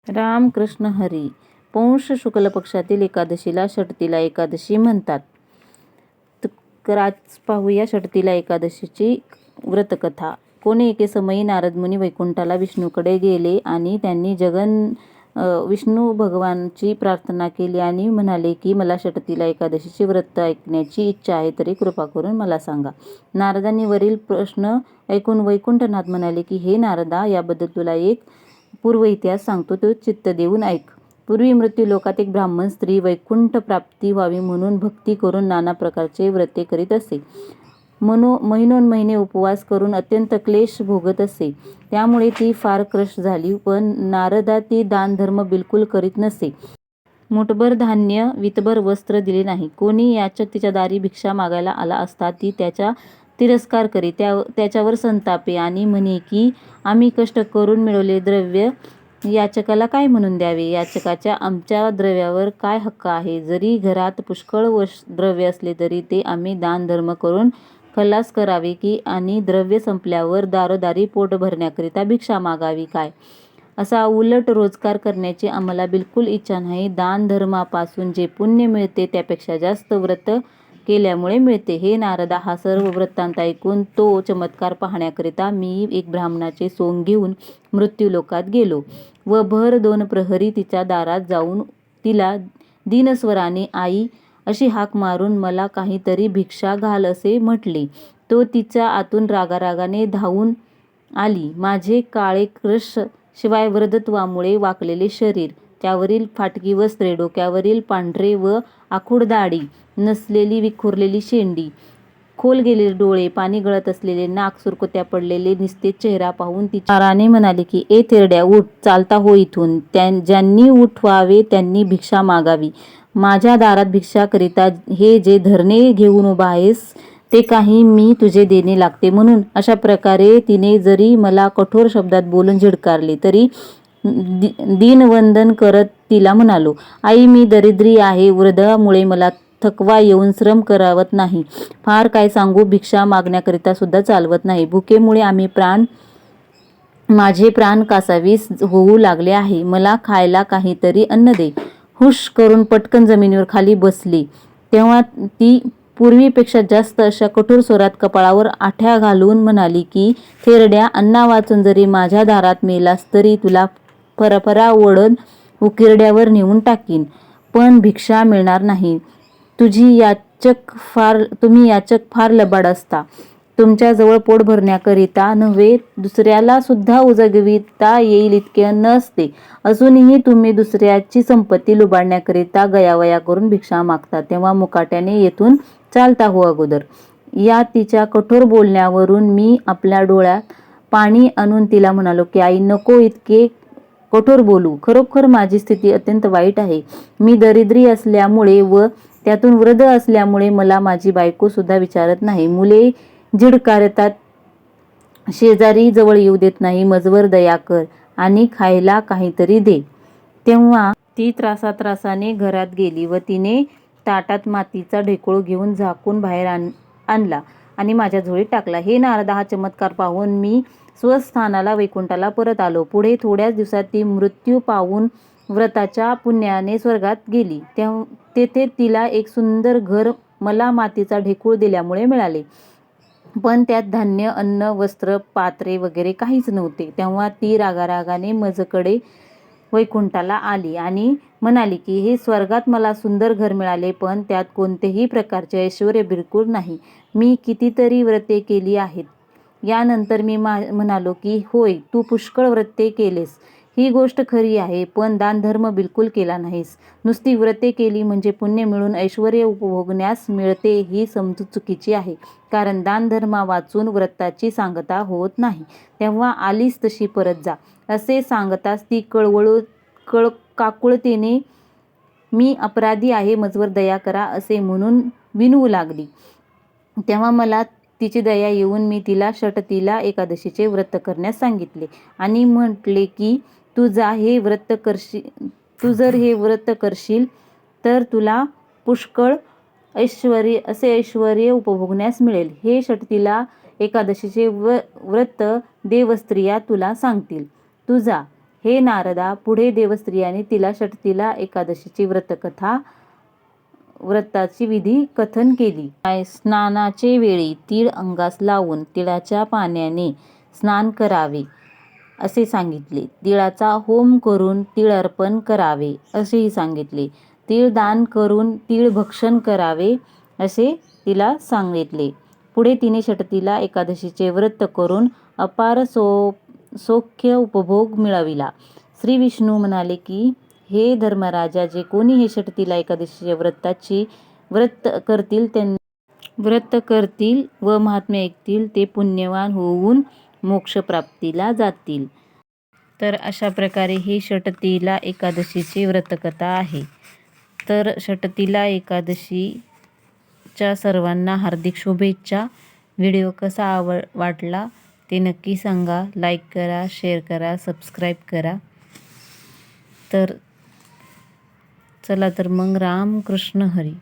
रामकृष्ण हरी. पौष शुक्ल पक्षातील एकादशीला षटतिला एकादशी म्हणतात. तर आज पाहूया षटतिला एकादशीची व्रतकथा. कोणी एके समयी नारद मुनी वैकुंठाला विष्णूकडे गेले आणि त्यांनी विष्णू भगवानची प्रार्थना केली आणि म्हणाले की मला षटतिला एकादशीचे व्रत ऐकण्याची इच्छा आहे, तरी कृपा करून मला सांगा. नारदांनी वरील प्रश्न ऐकून वैकुंठनाथ म्हणाले की हे नारदा, याबद्दल तुला एक पूर्व इतिहास सांगतो, तो चित्त देऊन ऐक. पूर्वी मृत्यू लोकात एक ब्राह्मण स्त्री वैकुंठ प्राप्ती व्हावी म्हणून भक्ती करून नाना प्रकारचे व्रते करीत असे. महिनोन्महिने उपवास करून अत्यंत क्लेश भोगत असे. त्यामुळे ती फार क्रश झाली. पण नारदा ती दानधर्म बिलकुल करीत नसे. मुठभर धान्य, वितभर वस्त्र दिले नाही. कोणी याचक तिच्या दारी भिक्षा मागायला आला असता ती त्याचा तिरस्कार करी, त्याच्यावर संतापे आणि म्हणे की आम्ही कष्ट करून मिळवले द्रव्य याचकाला काय म्हणून द्यावे? याचकाच्या आमच्या द्रव्यावर काय हक्क आहे? जरी घरात पुष्कळ द्रव्य असले तरी ते आम्ही दानधर्म करून खलास करावे की आणि द्रव्य संपल्यावर दारोदारी पोट भरण्याकरिता भिक्षा मागावी काय? असा उलट रोजगार करण्याची आम्हाला बिलकुल इच्छा नाही. दानधर्मापासून जे पुण्य मिळते त्यापेक्षा जास्त व्रत केल्यामुळे मिळते. हे नारदा, हा सर्व वृत्तांत ऐकून तो चमत्कार पाहण्याकरिता मी एक ब्राह्मणाचे सोंग घेऊन मृत्यूलोकात गेलो व भर 2 प्रहरी तिच्या दारात जाऊन तिला दीनस्वराने आई अशी हाक मारून मला काहीतरी भिक्षा घाल असे म्हटले. तो तिच्या आतून रागारागाने धावून आली. माझे काळे क्रश, शिवाय वृद्धत्वामुळे वाकलेले शरीर, त्यावरील फाटकी वस्त्रे, डोक्यावरील पांढरे व आखूड दाढी, नसलेली विखुरलेली शेंडी, खोल गेलेले डोळे, पाणी गळत असलेले नाक, सुरकुत्या पडलेले निस्तेज चेहरा पाहून ती चाराने म्हणाली की ए थेरड्या, उठ, चालता हो इथून. ज्यांनी उठवावे त्यांनी भिक्षा मागावी. माझ्या दारात भिक्षा करिता हे जे धरणे घेऊन उभा आहेस ते काही मी तुझे देणे लागते म्हणून. अशा प्रकारे तिने जरी मला कठोर शब्दात बोलून झिडकारले तरी दीनवंदन करत तिला म्हणालो, आई मी दरिद्री आहे. वृद्धामुळे मला थकवा येऊन श्रम करावत नाही. फार काय सांगू, भिक्षा मागण्याकरिता सुद्धा चालवत नाही. भुकेमुळे माझे प्राण कासावीस होऊ लागले आहे. मला खायला काहीतरी अन्न दे. हुश करून पटकन जमिनीवर खाली बसली. तेव्हा ती पूर्वीपेक्षा जास्त अशा कठोर स्वरात कपाळावर आठ्या घालून म्हणाली की थेरड्या, अन्ना वाचून जरी माझ्या दारात मेलास तरी तुला फराफरा ओढून उकिरड्यावर नेऊन टाकीन, पण भिक्षा मिळणार नाही. तुम्ही याचक फार लबाड असता. तुमच्याजवळ पोट भरण्याकरिता नव्हे, दुसऱ्याला सुद्धा उजगविता येईल इतके नसते. असूनही तुम्ही दुसऱ्याची संपत्ती लुबाडण्याकरिता गयावया करून भिक्षा मागता. तेव्हा मुकाट्याने येथून चालता हो अगोदर. या तिच्या कठोर बोलण्यावरून मी आपल्या डोळ्यात पाणी आणून तिला म्हणालो की आई, नको इतके कठोर बोलू. खरोखर माझी स्थिती अत्यंत वाईट आहे. मी दरिद्री असल्यामुळे व त्यातून वृद्ध असल्यामुळे मला माझी बायको सुद्धा विचारत नाही. मुले झिडकारतात, शेजारी जवळ येऊ देत नाही. मजवर दया कर आणि खायला काहीतरी दे. तेव्हा ती त्रासाने घरात गेली व तिने ताटात मातीचा ढेकूळ घेऊन झाकून बाहेर आणला आणि माझ्या झोळीत टाकला. हे नारदा, हा चमत्कार पाहून मी स्वस्थानाला वैकुंठाला परत आलो. पुढे थोड्याच दिवसात ती मृत्यू पावून व्रताच्या पुण्याने स्वर्गात गेली. तेथे तिला एक सुंदर घर मला मातीचा ढेकूळ दिल्यामुळे मिळाले. पण त्यात धान्य, अन्न, वस्त्र, पात्रे वगैरे काहीच नव्हते. तेव्हा ती रागारागाने माझ्याकडे वैकुंठाला आली आणि म्हणाली की हे स्वर्गात मला सुंदर घर मिळाले, पण त्यात कोणतेही प्रकारचे ऐश्वर्य बिलकुल नाही. मी कितीतरी व्रते केली आहेत. यानंतर मी म्हणालो की होय, तू पुष्कळ व्रते केलेस, ही गोष्ट खरी आहे, पण दानधर्म बिलकुल केला नाहीस. नुसती व्रते केली म्हणजे पुण्य मिळून ऐश्वर्य उपभोगण्यास मिळते ही समजूत चुकीची आहे. कारण दानधर्मा वाचून व्रताची सांगता होत नाही. तेव्हा आलीस तशी परत जा. असे सांगताच ती काकुळतेने मी अपराधी आहे, मजवर दया करा असे म्हणून विनवू लागली. तेव्हा मला तिची दया येऊन मी तिला षटतिला एकादशीचे व्रत करण्यास सांगितले आणि म्हटले की तू जर हे व्रत करशील तर तुला पुष्कळ ऐश्वर्य उपभोगण्यास मिळेल. हे षटतिला एकादशीचे व्रत देवस्त्रिया तुला सांगतील. तू जा. हे नारदा, पुढे देवस्त्रियांनी तिला षटतिला एकादशीची व्रताची विधी कथन केली. स्नानाचे वेळी तीळ अंगास लावून तिळाच्या पाण्याने स्नान करावे असे सांगितले. तिळाचा होम करून तीळ अर्पण करावे असेही सांगितले. तीळ दान करून तीळ भक्षण करावे असे तिला सांगितले. पुढे तिने षटतिला एकादशीचे व्रत करून अपार सौख्य उपभोग मिळविला. श्री विष्णू म्हणाले की, हे धर्मराजा, जे कोणी हे षटतिला एकादशीचे व्रत करतील व महात्म्य ऐकतील ते पुण्यवान होऊन मोक्षप्राप्तीला जातील. तर अशा प्रकारे ही षटतिला एकादशीची व्रतकथा आहे. तर षटतिला एकादशीच्या सर्वांना हार्दिक शुभेच्छा. व्हिडिओ कसा वाटला ते नक्की सांगा. लाईक करा, शेअर करा, सबस्क्राईब करा. तर चला तर मग, राम कृष्ण हरी.